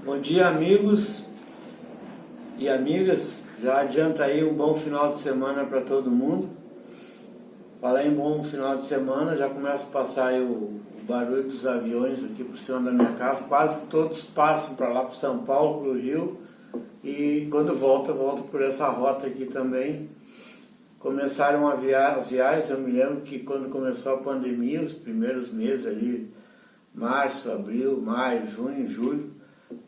Bom dia, amigos e amigas. Já adianta aí um bom final de semana para todo mundo. Falar em bom final de semana, já começa a passar aí o barulho dos aviões aqui por cima da minha casa. Quase todos passam para lá, para São Paulo, para o Rio. E quando volta por essa rota aqui também. Começaram as viagens. Eu me lembro que quando começou a pandemia, os primeiros meses ali, março, abril, maio, junho, julho,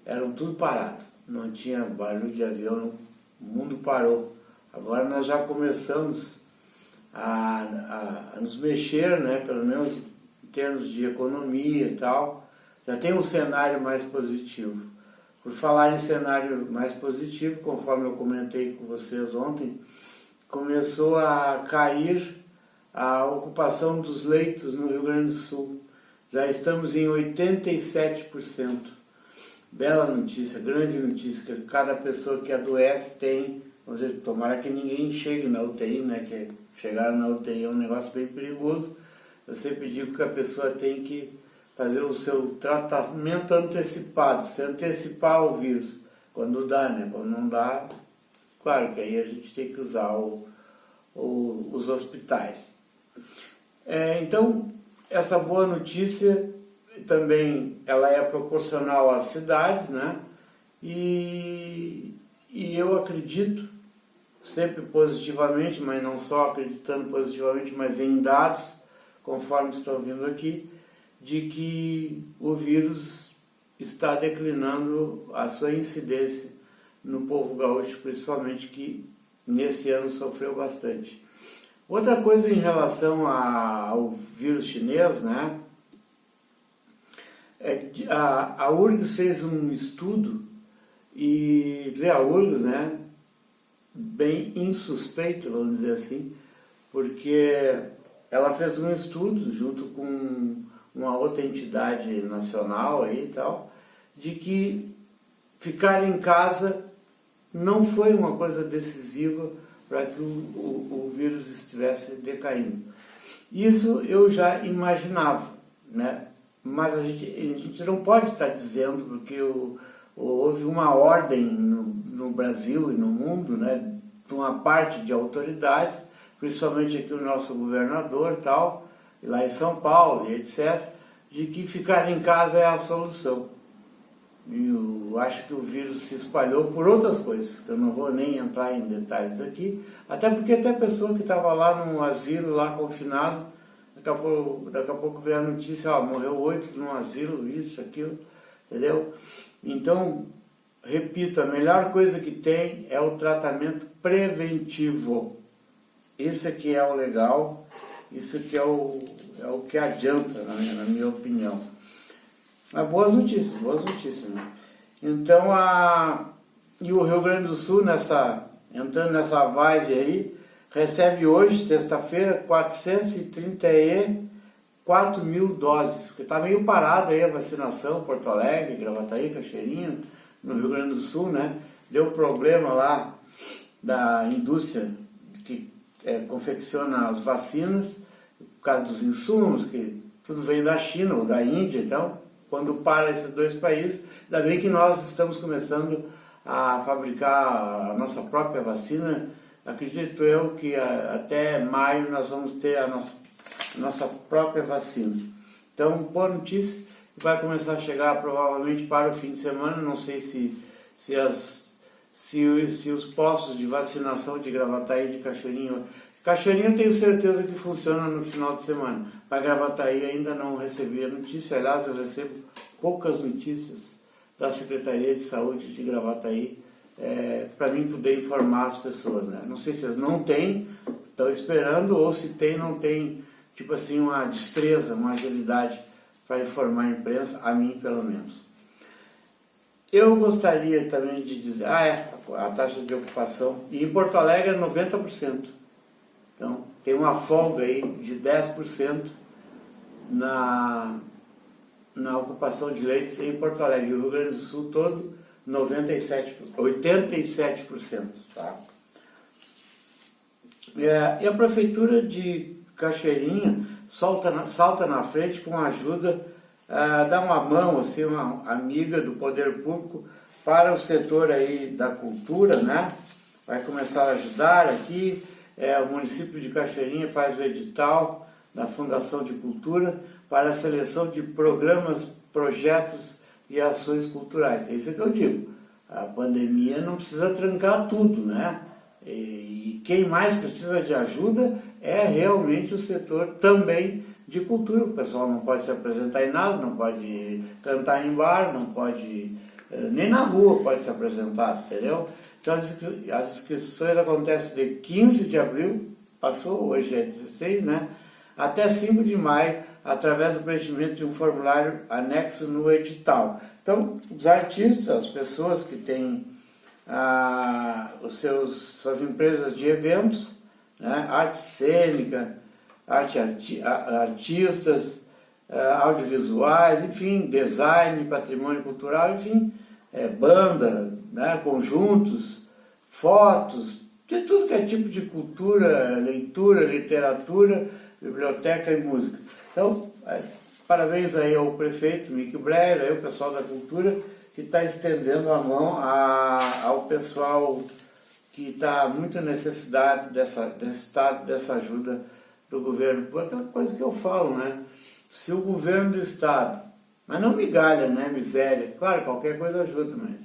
eram tudo parado, não tinha barulho de avião, o mundo parou. Agora nós já começamos a nos mexer, né, pelo menos em termos de economia e tal, já tem um cenário mais positivo. Por falar em cenário mais positivo, conforme eu comentei com vocês ontem, começou a cair a ocupação dos leitos no Rio Grande do Sul. Já estamos em 87%. Bela notícia, grande notícia, que cada pessoa que adoece tem, vamos dizer, tomara que ninguém chegue na UTI, né, que chegar na UTI é um negócio bem perigoso. Eu sempre digo que a pessoa tem que fazer o seu tratamento antecipado, se antecipar o vírus, quando dá, né, quando não dá, claro que aí a gente tem que usar os hospitais. Então, essa boa notícia também ela é proporcional às cidades, né? E eu acredito, sempre positivamente, mas não só acreditando positivamente, mas em dados, conforme estão vindo aqui, de que o vírus está declinando a sua incidência no povo gaúcho, principalmente, que nesse ano sofreu bastante. Outra coisa em relação ao vírus chinês, né? A URGS fez um estudo, e a URGS, né, bem insuspeito, vamos dizer assim, porque ela fez um estudo junto com uma outra entidade nacional aí e tal, de que ficar em casa não foi uma coisa decisiva para que o vírus estivesse decaindo. Isso eu já imaginava, né? Mas a gente não pode estar dizendo, porque houve uma ordem no Brasil e no mundo, né, de uma parte de autoridades, principalmente aqui o nosso governador tal, e lá em São Paulo e etc., de que ficar em casa é a solução. E eu acho que o vírus se espalhou por outras coisas, que eu não vou nem entrar em detalhes aqui, até porque até a pessoa que estava lá no asilo, lá confinado, daqui a pouco veio a notícia, morreu 8 num asilo, isso, aquilo, entendeu? Então, repito, a melhor coisa que tem é o tratamento preventivo. Esse aqui é o legal, isso aqui é o que adianta, na minha opinião. Mas boas notícias, né? Então, e o Rio Grande do Sul, entrando nessa vibe aí, recebe hoje, sexta-feira, 434 mil doses, porque está meio parado aí a vacinação, Porto Alegre, Gravataí, Cachoeirinha, no Rio Grande do Sul, né? Deu problema lá da indústria que confecciona as vacinas, por causa dos insumos, que tudo vem da China ou da Índia, então, quando para esses dois países, ainda bem que nós estamos começando a fabricar a nossa própria vacina. Acredito eu que até maio nós vamos ter a nossa própria vacina. Então, boa notícia, vai começar a chegar provavelmente para o fim de semana. Não sei se os postos de vacinação de Gravataí e de Cachoeirinha eu tenho certeza que funciona no final de semana. Para Gravataí ainda não recebi a notícia, aliás, eu recebo poucas notícias da Secretaria de Saúde de Gravataí, para mim poder informar as pessoas, né? Não sei se eles não têm, estão esperando, ou se tem, não tem, tipo assim, uma destreza, uma agilidade para informar a imprensa, a mim pelo menos. Eu gostaria também de dizer, a taxa de ocupação, e em Porto Alegre é 90%, então tem uma folga aí de 10% na ocupação de leitos em Porto Alegre, e o Rio Grande do Sul todo, 87%. Tá? E a Prefeitura de Cachoeirinha salta na frente com a ajuda dar uma mão, assim, uma amiga do poder público para o setor aí da cultura, né? Vai começar a ajudar aqui, o município de Cachoeirinha faz o edital da Fundação de Cultura para a seleção de programas, projetos e ações culturais. É isso que eu digo, a pandemia não precisa trancar tudo, né? E quem mais precisa de ajuda é realmente o setor também de cultura. O pessoal não pode se apresentar em nada, não pode cantar em bar, não pode, nem na rua pode se apresentar, entendeu? Então as inscrições acontecem de 15 de abril, passou, hoje é 16, né? Até 5 de maio, através do preenchimento de um formulário anexo no edital. Então, os artistas, as pessoas que têm suas empresas de eventos, né? Arte cênica, artistas, audiovisuais, enfim, design, patrimônio cultural, enfim, banda, né? Conjuntos, fotos, de tudo que é tipo de cultura, leitura, literatura, biblioteca e música. Então, parabéns aí ao prefeito Mick Breyer, aí o pessoal da cultura, que está estendendo a mão ao pessoal que está muito necessidade dessa ajuda do governo. Por aquela coisa que eu falo, né? Se o governo do estado, mas não migalha, né? Miséria, claro, qualquer coisa ajuda, mas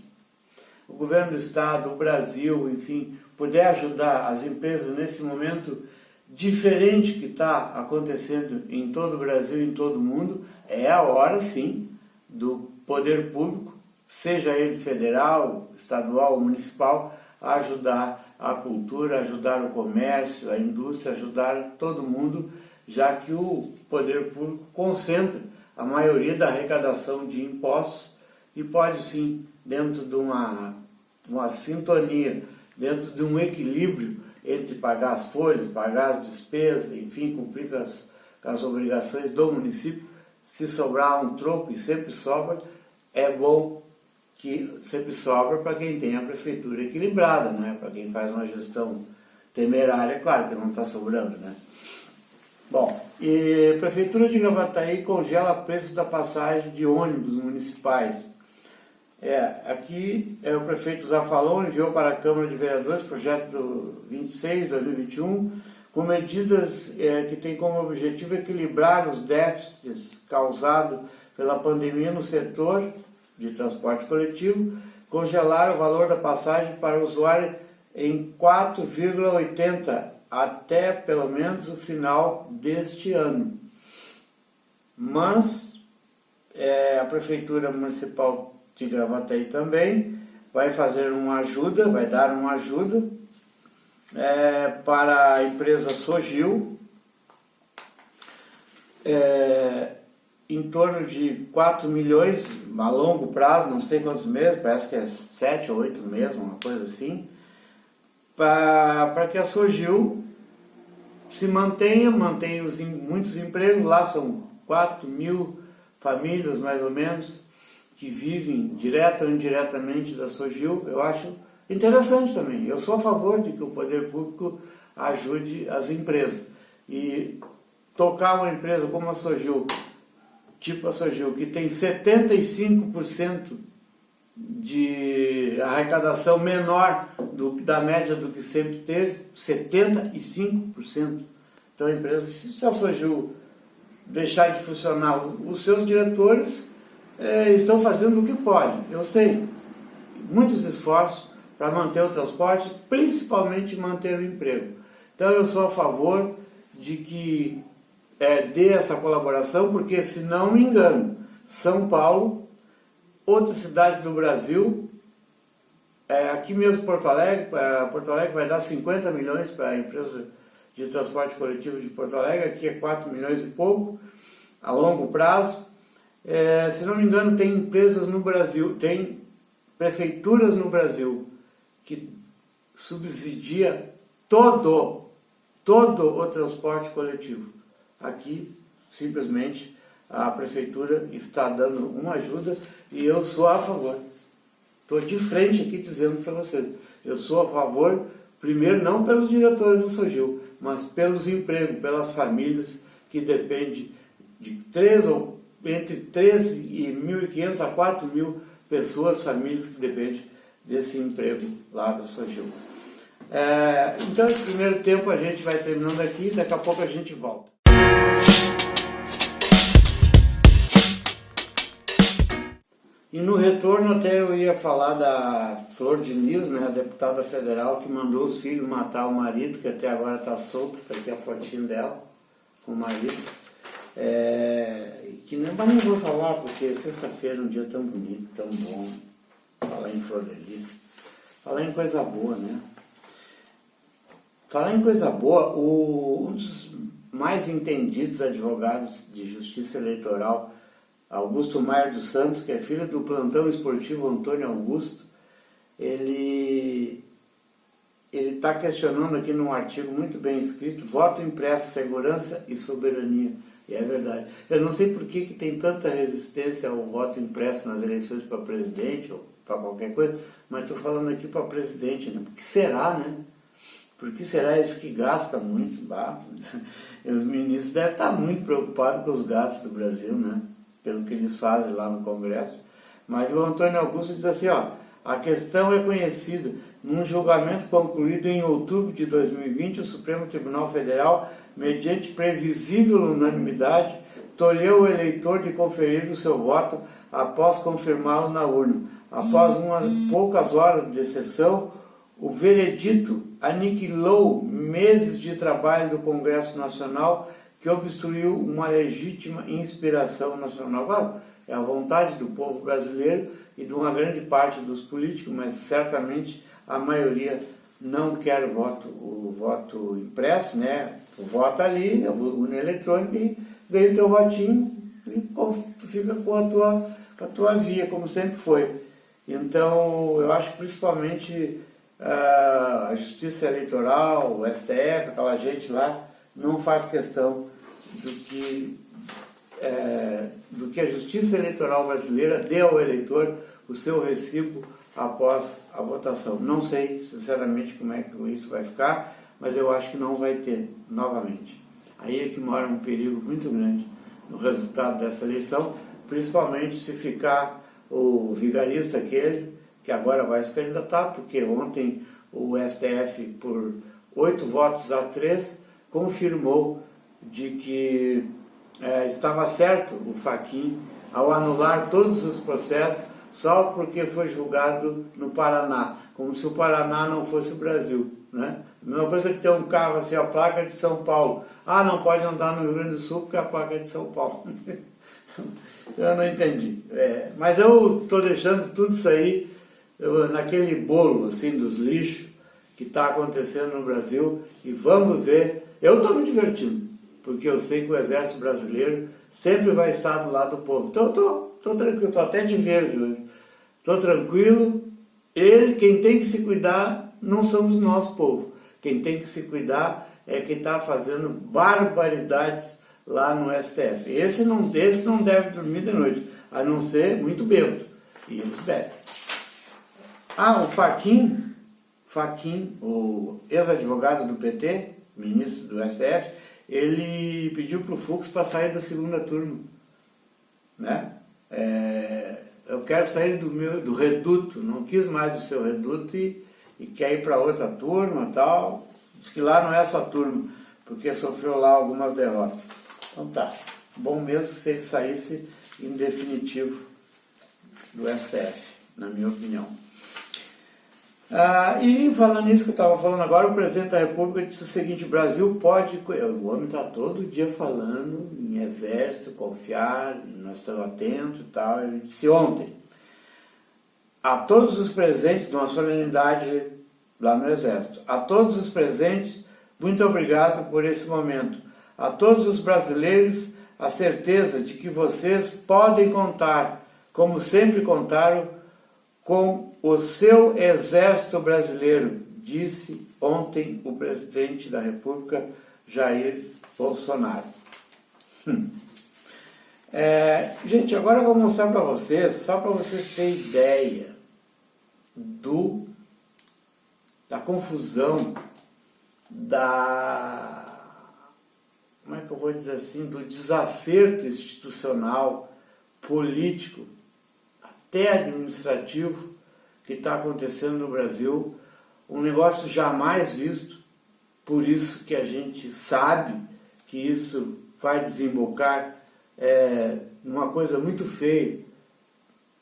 o governo do estado, o Brasil, enfim, puder ajudar as empresas nesse momento diferente que está acontecendo em todo o Brasil, em todo o mundo, é a hora, sim, do poder público, seja ele federal, estadual ou municipal, a ajudar a cultura, ajudar o comércio, a indústria, ajudar todo mundo, já que o poder público concentra a maioria da arrecadação de impostos e pode, sim, dentro de uma sintonia, dentro de um equilíbrio entre pagar as folhas, pagar as despesas, enfim, cumprir com as obrigações do município. Se sobrar um troco, e sempre sobra, é bom que sempre sobra para quem tem a prefeitura equilibrada, né? Para quem faz uma gestão temerária, claro que não está sobrando, né? Bom, e a Prefeitura de Gravataí congela preços da passagem de ônibus municipais. Aqui o prefeito Zafalon enviou para a Câmara de Vereadores projeto 26/2021 com medidas que têm como objetivo equilibrar os déficits causados pela pandemia no setor de transporte coletivo, congelar o valor da passagem para o usuário em 4,80 até pelo menos o final deste ano. Mas a Prefeitura Municipal de Gravataí também vai fazer uma ajuda, vai dar uma ajuda para a empresa Sogil, em torno de 4 milhões a longo prazo, não sei quantos meses, parece que é 7 ou 8 meses, uma coisa assim, para que a Sogil se mantenha muitos empregos. Lá são 4 mil famílias, mais ou menos, que vivem direta ou indiretamente da Sogil. Eu acho interessante também. Eu sou a favor de que o poder público ajude as empresas. E tocar uma empresa como a Sogil, tipo a Sogil, que tem 75% de arrecadação menor da média do que sempre teve, 75%. Então a empresa, se a Sogil deixar de funcionar, os seus diretores estão fazendo o que podem. Eu sei, muitos esforços para manter o transporte, principalmente manter o emprego. Então eu sou a favor de que dê essa colaboração, porque, se não me engano, São Paulo, outras cidades do Brasil, aqui mesmo Porto Alegre vai dar 50 milhões para a empresa de transporte coletivo de Porto Alegre, aqui é 4 milhões e pouco, a longo prazo. Se não me engano, tem empresas no Brasil, tem prefeituras no Brasil que subsidia todo o transporte coletivo. Aqui, simplesmente, a prefeitura está dando uma ajuda e eu sou a favor. Estou de frente aqui dizendo para vocês. Eu sou a favor, primeiro, não pelos diretores do Sogil, mas pelos empregos, pelas famílias que dependem de 3 ou entre 13.500 a 4.000 pessoas, famílias que dependem desse emprego lá da Sogil. Então, esse primeiro tempo a gente vai terminando aqui, daqui a pouco a gente volta. E no retorno até eu ia falar da Flor de Lis, né, a deputada federal que mandou os filhos matar o marido, que até agora está solto, está aqui a fotinho dela, com o marido. Mas não vou falar porque sexta-feira é um dia tão bonito, tão bom, falar em Flor de Lis, falar em coisa boa, né? Falar em coisa boa, um dos mais entendidos advogados de justiça eleitoral, Augusto Maia dos Santos, que é filho do plantão esportivo Antônio Augusto, ele está questionando aqui num artigo muito bem escrito, voto impresso, segurança e soberania. E é verdade. Eu não sei por que tem tanta resistência ao voto impresso nas eleições para presidente ou para qualquer coisa, mas estou falando aqui para presidente, né? Por que será, né? Por que será isso que gasta muito? Os ministros devem estar muito preocupados com os gastos do Brasil, né? Pelo que eles fazem lá no Congresso. Mas o Antônio Augusto diz assim, a questão é conhecida. Num julgamento concluído em outubro de 2020, o Supremo Tribunal Federal, mediante previsível unanimidade, tolheu o eleitor de conferir o seu voto após confirmá-lo na urna. Após umas poucas horas de sessão, o veredito aniquilou meses de trabalho do Congresso Nacional que obstruiu uma legítima inspiração nacional. Claro, é a vontade do povo brasileiro e de uma grande parte dos políticos, mas certamente a maioria não quer o voto impresso, né? O voto ali, a urna eletrônica, e veio o teu votinho e fica com a tua via, como sempre foi. Então, eu acho que principalmente a Justiça Eleitoral, o STF, aquela gente lá, não faz questão do que a Justiça Eleitoral brasileira dê ao eleitor o seu recibo após a votação. Não sei, sinceramente, como é que isso vai ficar, mas eu acho que não vai ter novamente. Aí é que mora um perigo muito grande no resultado dessa eleição, principalmente se ficar o vigarista aquele, que agora vai se candidatar, porque ontem o STF, por 8 votos a 3, confirmou de que estava certo o Fachin ao anular todos os processos só porque foi julgado no Paraná, como se o Paraná não fosse o Brasil, né? A mesma coisa que ter um carro assim, a placa de São Paulo. Não pode andar no Rio Grande do Sul porque a placa é de São Paulo. Eu não entendi. Mas eu estou deixando tudo isso aí naquele bolo assim, dos lixos que está acontecendo no Brasil e vamos ver. Eu estou me divertindo, porque eu sei que o Exército Brasileiro sempre vai estar do lado do povo. Então eu estou tranquilo, estou até de verde hoje. Estou tranquilo. Quem tem que se cuidar não somos nós, povo. Quem tem que se cuidar é quem está fazendo barbaridades lá no STF. Esse não deve dormir de noite, a não ser muito bêbado. E eles bebem. O Fachin, o ex-advogado do PT, ministro do STF, ele pediu para o Fux para sair da segunda turma. Né? Eu quero sair do reduto, não quis mais do seu reduto e quer ir para outra turma e tal. Diz que lá não é só turma, porque sofreu lá algumas derrotas. Então tá, bom mesmo se ele saísse em definitivo do STF, na minha opinião. E falando nisso que eu estava falando agora, o presidente da República disse o seguinte: o Brasil pode... O homem está todo dia falando em exército, confiar, nós estamos atentos e tal. Ele disse ontem, a todos os presentes, numa solenidade lá no exército, a todos os presentes, muito obrigado por esse momento. A todos os brasileiros, a certeza de que vocês podem contar, como sempre contaram, com o seu exército brasileiro, disse ontem o presidente da República, Jair Bolsonaro. Gente, agora eu vou mostrar para vocês, só para vocês terem ideia da confusão, como é que eu vou dizer assim, do desacerto institucional político, até administrativo, que está acontecendo no Brasil, um negócio jamais visto, por isso que a gente sabe que isso vai desembocar numa coisa muito feia,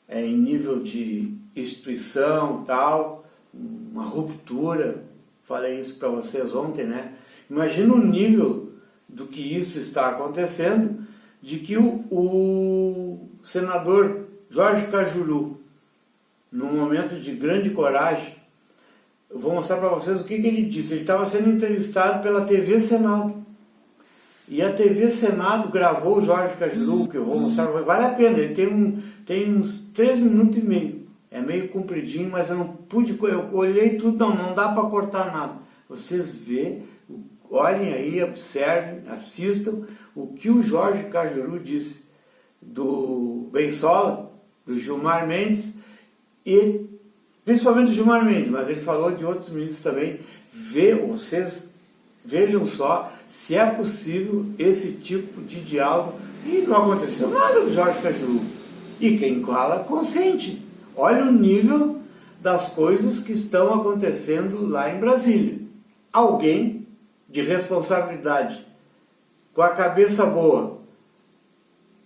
em nível de instituição tal, uma ruptura, falei isso para vocês ontem, né? Imagina o nível do que isso está acontecendo, de que o senador Jorge Cajuru, num momento de grande coragem, eu vou mostrar para vocês o que ele disse. Ele estava sendo entrevistado pela TV Senado. E a TV Senado gravou o Jorge Cajuru, que eu vou mostrar para vocês. Vale a pena, ele tem uns 3 minutos e meio. É meio compridinho, mas eu não pude, eu olhei tudo, não dá para cortar nada. Vocês vê, olhem aí, observem, assistam o que o Jorge Cajuru disse do Beisola, do Gilmar Mendes, e principalmente do Gilmar Mendes, mas ele falou de outros ministros também. Vocês vejam só se é possível esse tipo de diálogo, e não aconteceu nada com o Jorge Cajuru. E quem fala consente. Olha o nível das coisas que estão acontecendo lá em Brasília. Alguém de responsabilidade, com a cabeça boa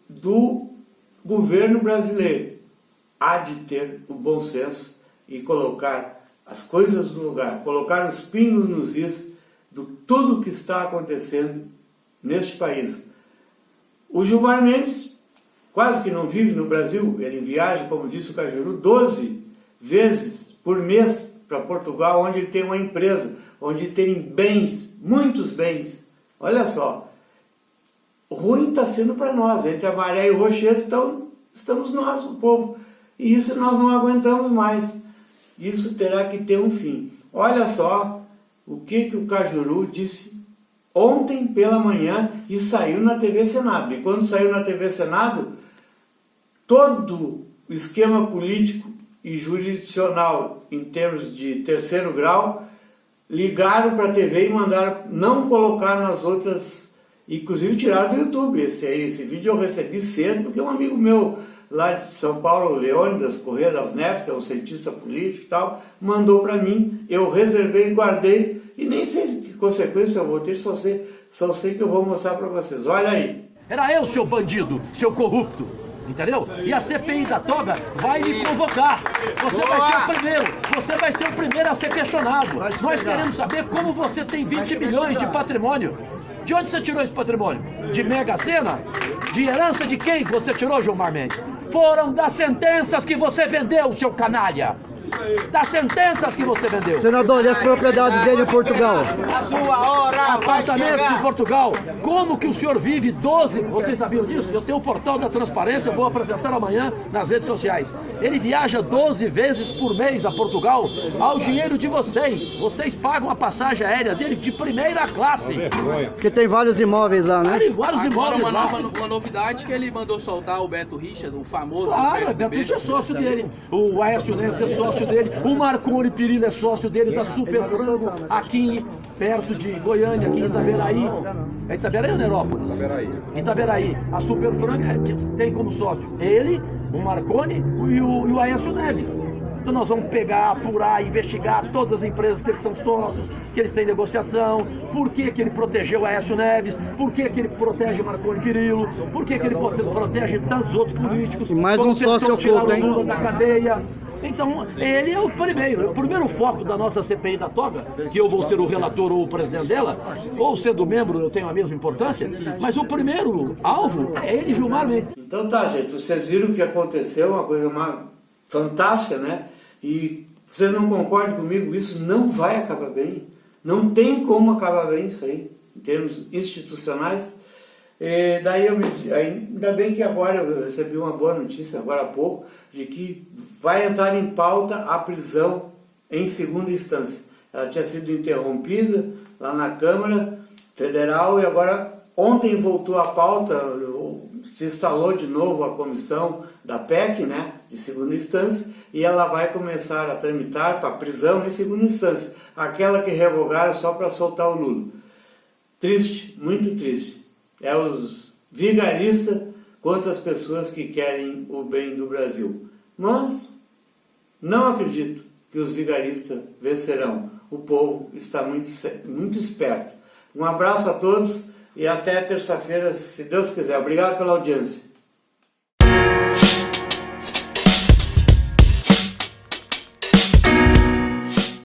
do governo brasileiro, há de ter o bom senso e colocar as coisas no lugar, colocar os pingos nos is de tudo que está acontecendo neste país. O Gilmar Mendes quase que não vive no Brasil, ele viaja, como disse o Cajuru, 12 vezes por mês para Portugal, onde ele tem uma empresa, onde tem bens, muitos bens. Olha só, ruim está sendo para nós, entre a Maré e o Rochedo, então estamos nós, o povo, e isso nós não aguentamos mais. Isso terá que ter um fim. Olha só o que o Cajuru disse ontem pela manhã e saiu na TV Senado. E quando saiu na TV Senado, todo o esquema político e jurisdicional em termos de terceiro grau ligaram para a TV e mandaram não colocar nas outras, inclusive tiraram do YouTube. Esse vídeo eu recebi cedo, porque um amigo meu lá de São Paulo, Leônidas Corrêa das Neves, que é um cientista político e tal, mandou para mim, eu reservei e guardei, e nem sei que consequência eu vou ter, só sei que eu vou mostrar para vocês. Olha aí. Era eu, seu bandido, seu corrupto, entendeu? E a CPI da toga vai lhe convocar. Você vai ser o primeiro, você vai ser o primeiro a ser questionado. Nós queremos saber como você tem 20 milhões de patrimônio. De onde você tirou esse patrimônio? De Mega Sena? De herança de quem você tirou, Gilmar Mendes? Foram das sentenças que você vendeu, seu canalha! Das sentenças que você vendeu. Senador, e as propriedades dele em Portugal? A sua hora apartamentos em Portugal. Como que o senhor vive 12... Vocês sabiam disso? Eu tenho o portal da transparência, vou apresentar amanhã nas redes sociais. Ele viaja 12 vezes por mês a Portugal ao dinheiro de vocês. Vocês pagam a passagem aérea dele de primeira classe. Diz que tem vários imóveis lá, né? Tem vários imóveis lá. Uma novidade que ele mandou soltar o Beto Richa, o famoso... Claro, o Beto Richa é sócio dele. O Aécio Neves é sócio dele, o Marconi Perillo é sócio dele, da Super Frango, aqui perto de Goiânia, aqui em Itaberaí. É Itaberaí ou Nerópolis? Itaberaí. A Super Frango tem como sócio ele, o Marconi e o Aécio Neves. Então nós vamos pegar, apurar, investigar todas as empresas que eles são sócios, que eles têm negociação, por que ele protegeu o Aécio Neves, por que ele protege o Marconi Perillo, por que ele protege tantos outros políticos. E mais um sócio oculto, hein? Lula da cadeia. Então, ele é o primeiro foco da nossa CPI da toga, que eu vou ser o relator ou o presidente dela, ou sendo membro eu tenho a mesma importância, mas o primeiro alvo é ele, Gilmar Mendes. Então tá, gente, vocês viram o que aconteceu, uma coisa fantástica, né? E vocês não concordam comigo, isso não vai acabar bem, não tem como acabar bem isso aí, em termos institucionais. E daí ainda bem que agora eu recebi uma boa notícia, agora há pouco, de que vai entrar em pauta a prisão em segunda instância. Ela tinha sido interrompida lá na Câmara Federal e agora ontem voltou à pauta, se instalou de novo a comissão da PEC, né, de segunda instância, e ela vai começar a tramitar para prisão em segunda instância, aquela que revogaram só para soltar o Lula. Triste, muito triste. É os vigaristas quanto as pessoas que querem o bem do Brasil. Mas não acredito que os vigaristas vencerão. O povo está muito esperto. Um abraço a todos e até terça-feira, se Deus quiser. Obrigado pela audiência.